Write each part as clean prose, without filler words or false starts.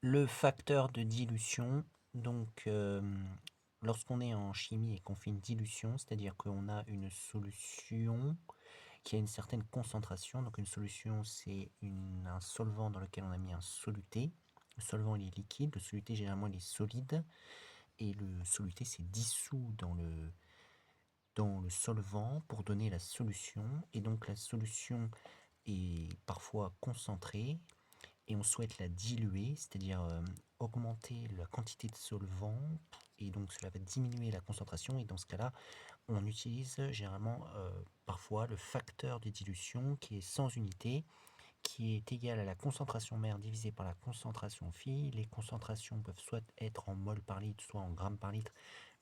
Le facteur de dilution, donc lorsqu'on est en chimie et qu'on fait une dilution, c'est-à-dire qu'on a une solution qui a une certaine concentration. Donc une solution, c'est un solvant dans lequel on a mis un soluté. Le solvant, il est liquide, le soluté, généralement, il est solide, et le soluté s'est dissous dans le solvant pour donner la solution. Et donc la solution est parfois concentrée, et on souhaite la diluer, c'est-à-dire augmenter la quantité de solvant, et donc cela va diminuer la concentration, et dans ce cas-là, on utilise généralement parfois le facteur de dilution qui est sans unité, qui est égal à la concentration mère divisée par la concentration phi. Les concentrations peuvent soit être en mol par litre, soit en grammes par litre,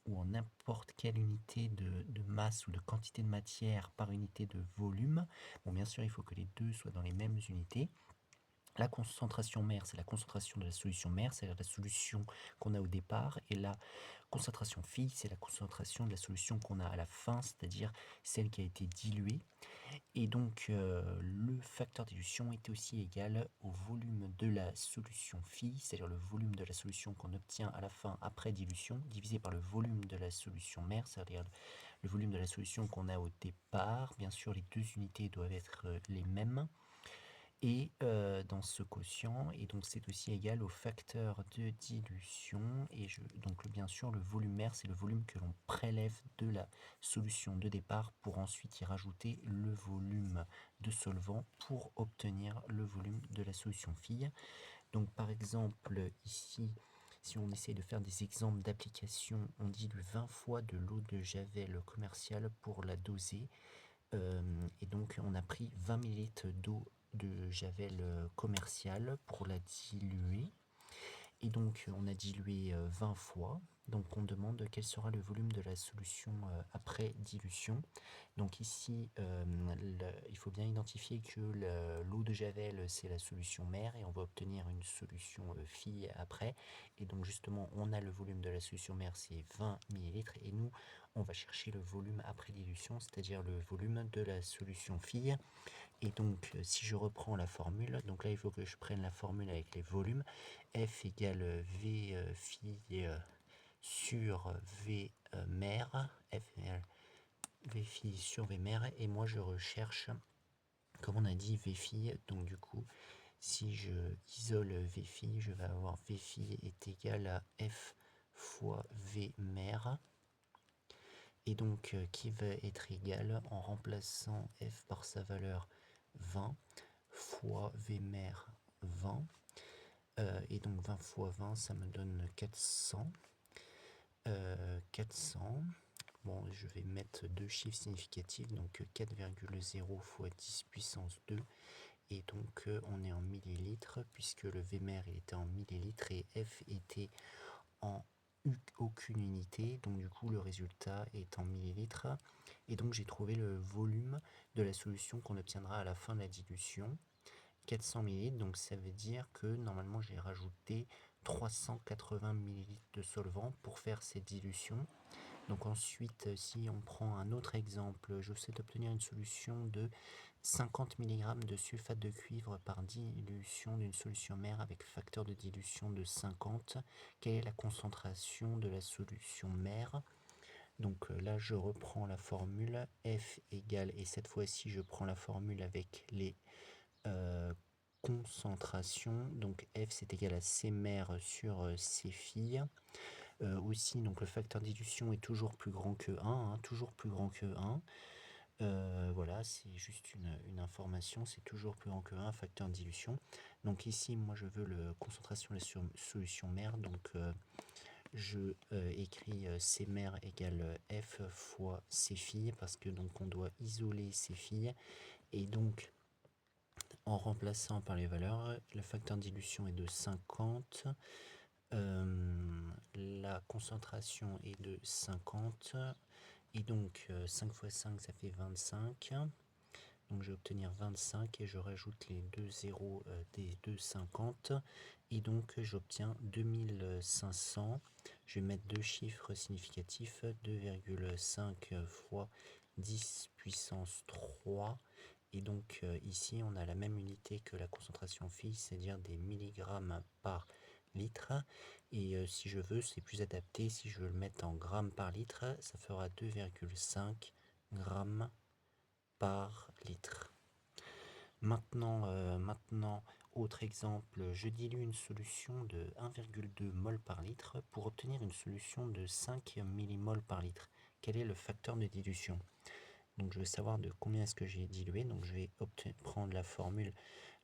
ou en n'importe quelle unité de masse ou de quantité de matière par unité de volume. Bon, bien sûr, il faut que les deux soient dans les mêmes unités. La concentration mère, c'est la concentration de la solution mère, c'est-à-dire la solution qu'on a au départ, et la concentration phi, c'est la concentration de la solution qu'on a à la fin, c'est-à-dire celle qui a été diluée. Et donc le facteur de dilution est aussi égal au volume de la solution phi, c'est-à-dire le volume de la solution qu'on obtient à la fin après dilution, divisé par le volume de la solution mère, c'est-à-dire le volume de la solution qu'on a au départ. Bien sûr, les deux unités doivent être les mêmes. Et dans ce quotient, et donc c'est aussi égal au facteur de dilution, et donc bien sûr le volume R, c'est le volume que l'on prélève de la solution de départ pour ensuite y rajouter le volume de solvant pour obtenir le volume de la solution fille. Donc par exemple ici, si on essaie de faire des exemples d'application, on dilue 20 fois de l'eau de javel commerciale pour la doser. Et donc on a pris 20 ml d'eau de javel commercial pour la diluer. Et donc on a dilué 20 fois. Donc on demande quel sera le volume de la solution après dilution. Donc ici, il faut bien identifier que l'eau de javel, c'est la solution mère, et on va obtenir une solution phi après. Et donc justement, on a le volume de la solution mère, c'est 20 ml, et nous, on va chercher le volume après dilution, c'est-à-dire le volume de la solution phi. Et donc, si je reprends la formule, donc là, il faut que je prenne la formule avec les volumes. F égale V phi sur V mère. F égale V phi sur V mère. Et moi, je recherche, comme on a dit, V phi. Donc, du coup, si je isole V phi, je vais avoir V phi est égal à F fois V mère. Et donc, qui va être égal, en remplaçant F par sa valeur 20, fois V mère 20, et donc 20 fois 20, ça me donne 400. 400, bon, je vais mettre deux chiffres significatifs, donc 4,0 fois 10 puissance 2, et donc on est en millilitres, puisque le Vmer il était en millilitres et F était en aucune unité, donc du coup le résultat est en millilitres, et donc j'ai trouvé le volume de la solution qu'on obtiendra à la fin de la dilution. 400 ml, donc ça veut dire que normalement j'ai rajouté 380 ml de solvant pour faire cette dilution. Donc ensuite, si on prend un autre exemple, je souhaite obtenir une solution de 50 mg de sulfate de cuivre par dilution d'une solution mère avec facteur de dilution de 50. Quelle est la concentration de la solution mère? Donc là, je reprends la formule F égale, et cette fois-ci, je prends la formule avec les concentration, donc F c'est égal à C mère sur C fille. Aussi, donc le facteur de dilution est toujours plus grand que 1, hein, toujours plus grand que 1. Voilà, c'est juste une information, c'est toujours plus grand que 1, facteur de dilution. Donc ici, moi je veux la concentration de la solution mère, donc je écris C mère égale F fois C fille, parce que donc on doit isoler C filles, et donc en remplaçant par les valeurs, le facteur de dilution est de 50, la concentration est de 50, et donc 5 fois 5 ça fait 25, donc je vais obtenir 25 et je rajoute les deux zéros des 2,50, et donc j'obtiens 2500. Je vais mettre deux chiffres significatifs, 2,5 fois 10 puissance 3. Et donc ici, on a la même unité que la concentration phi, c'est-à-dire des milligrammes par litre. Et si je veux, c'est plus adapté. Si je veux le mettre en grammes par litre, ça fera 2,5 grammes par litre. Maintenant, autre exemple, je dilue une solution de 1,2 mol par litre pour obtenir une solution de 5 millimoles par litre. Quel est le facteur de dilution? Donc je veux savoir de combien est-ce que j'ai dilué. Donc je vais prendre la formule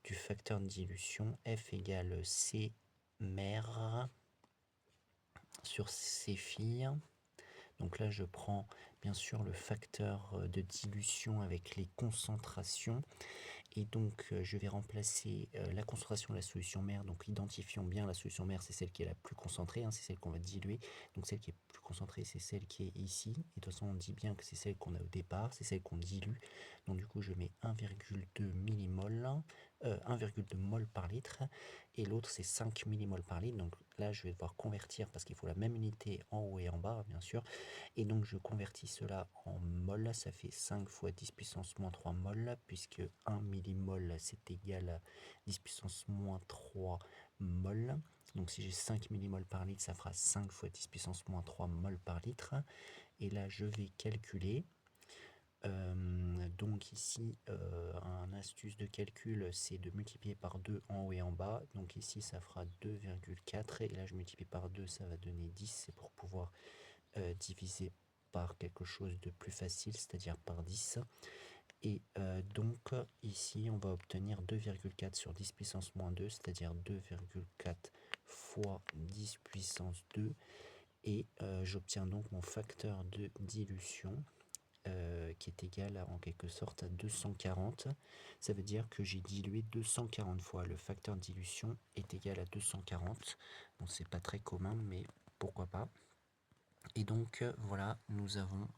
du facteur de dilution, F égale C mer sur C phi. Donc là je prends bien sûr le facteur de dilution avec les concentrations. Et donc je vais remplacer la concentration de la solution mère. Donc identifions bien la solution mère, c'est celle qui est la plus concentrée, c'est celle qu'on va diluer. Donc celle qui est plus concentrée, c'est celle qui est ici. Et de toute façon on dit bien que c'est celle qu'on a au départ, c'est celle qu'on dilue. Donc du coup je mets 1,2 millimol, 1,2 mol par litre. Et l'autre c'est 5 millimoles par litre. Donc là je vais devoir convertir parce qu'il faut la même unité en haut et en bas bien sûr. Et donc je convertis cela en mol, ça fait 5 fois 10 puissance moins 3 mol, puisque 1 millimol c'est égal à 10 puissance moins 3 mol. Donc si j'ai 5 millimoles par litre, ça fera 5 fois 10 puissance moins 3 mol par litre. Et là je vais calculer. Donc ici, un astuce de calcul, c'est de multiplier par 2 en haut et en bas. Donc ici, ça fera 2,4. Et là, je multiplie par 2, ça va donner 10. C'est pour pouvoir diviser par quelque chose de plus facile, c'est-à-dire par 10. Et donc ici on va obtenir 2,4 sur 10 puissance moins 2, c'est-à-dire 2,4 fois 10 puissance 2. Et j'obtiens donc mon facteur de dilution qui est égal en quelque sorte à 240. Ça veut dire que j'ai dilué 240 fois. Le facteur de dilution est égal à 240. Bon, c'est pas très commun, mais pourquoi pas. Et donc voilà, nous avons